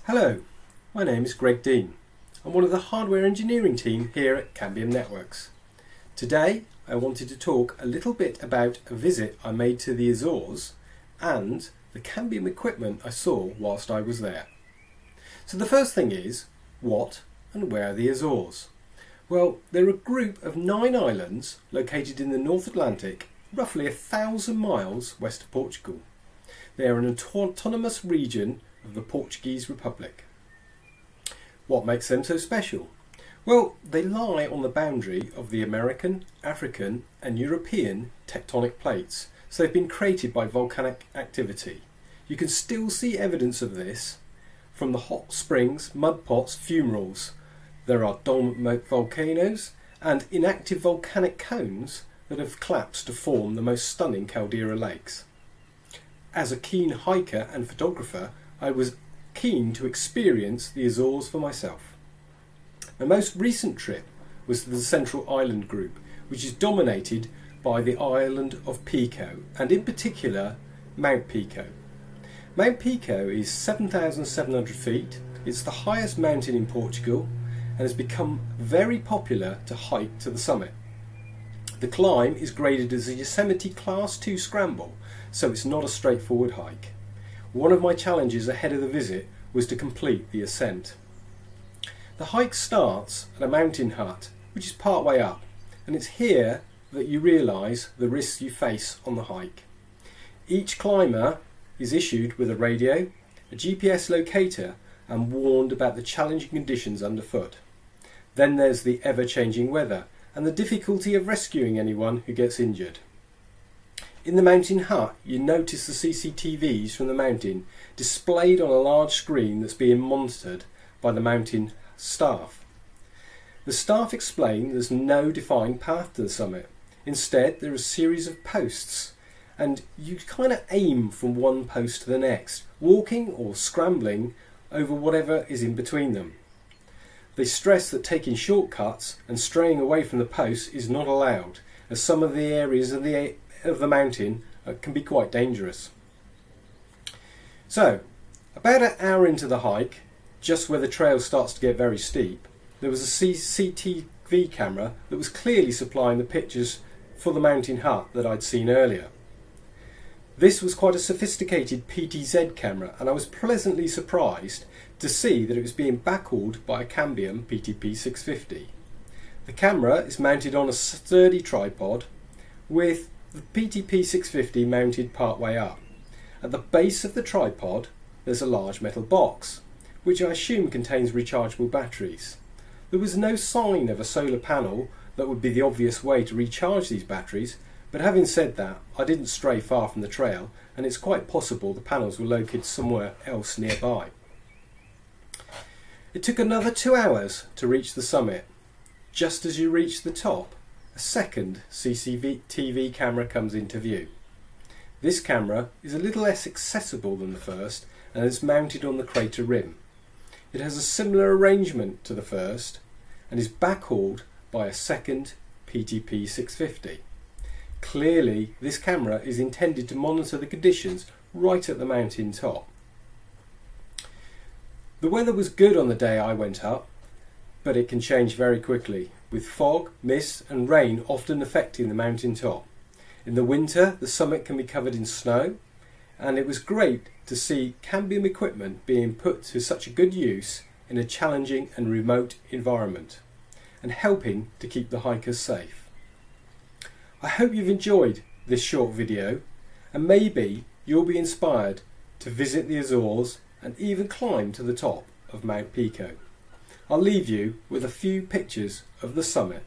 Hello, my name is Greg Dean. I'm one of the hardware engineering team here at Cambium Networks. Today I wanted to talk a little bit about a visit I made to the Azores and the Cambium equipment I saw whilst I was there. So the first thing is, what and where are the Azores? Well, they're a group of 9 islands located in the North Atlantic, roughly 1,000 miles west of Portugal. They are an autonomous region of the Portuguese Republic. What makes them so special? Well, they lie on the boundary of the American, African and European tectonic plates, so they've been created by volcanic activity. You can still see evidence of this from the hot springs, mud pots, fumaroles. There are dormant volcanoes and inactive volcanic cones that have collapsed to form the most stunning caldera lakes. As a keen hiker and photographer, I was keen to experience the Azores for myself. My most recent trip was to the Central Island Group, which is dominated by the island of Pico, and in particular Mount Pico. Mount Pico is 7,700 feet, it's the highest mountain in Portugal and has become very popular to hike to the summit. The climb is graded as a Yosemite Class 2 scramble, so it's not a straightforward hike. One of my challenges ahead of the visit was to complete the ascent. The hike starts at a mountain hut, which is part way up, and it's here that you realise the risks you face on the hike. Each climber is issued with a radio, a GPS locator, and warned about the challenging conditions underfoot. Then there's the ever-changing weather and the difficulty of rescuing anyone who gets injured. In the mountain hut, you notice the CCTVs from the mountain displayed on a large screen that's being monitored by the mountain staff. The staff explain there's no defined path to the summit. Instead, there are a series of posts, and you kind of aim from one post to the next, walking or scrambling over whatever is in between them. They stress that taking shortcuts and straying away from the posts is not allowed, as some of the areas of the mountain can be quite dangerous. So, about an hour into the hike, just where the trail starts to get very steep, there was a CCTV camera that was clearly supplying the pictures for the mountain hut that I'd seen earlier. This was quite a sophisticated PTZ camera, and I was pleasantly surprised to see that it was being backhauled by a Cambium PTP 650. The camera is mounted on a sturdy tripod with the PTP 650 mounted part way up. At the base of the tripod there's a large metal box, which I assume contains rechargeable batteries. There was no sign of a solar panel that would be the obvious way to recharge these batteries, but having said that, I didn't stray far from the trail, and it's quite possible the panels were located somewhere else nearby. It took another 2 hours to reach the summit. Just as you reach the top, a second CCTV camera comes into view. This camera is a little less accessible than the first and is mounted on the crater rim. It has a similar arrangement to the first and is backhauled by a second PTP 650. Clearly, this camera is intended to monitor the conditions right at the mountain top. The weather was good on the day I went up, but it can change very quickly, with fog, mist and rain often affecting the mountain top. In the winter, the summit can be covered in snow, and it was great to see Cambium equipment being put to such a good use in a challenging and remote environment, and helping to keep the hikers safe. I hope you've enjoyed this short video, and maybe you'll be inspired to visit the Azores and even climb to the top of Mount Pico. I'll leave you with a few pictures of the summit.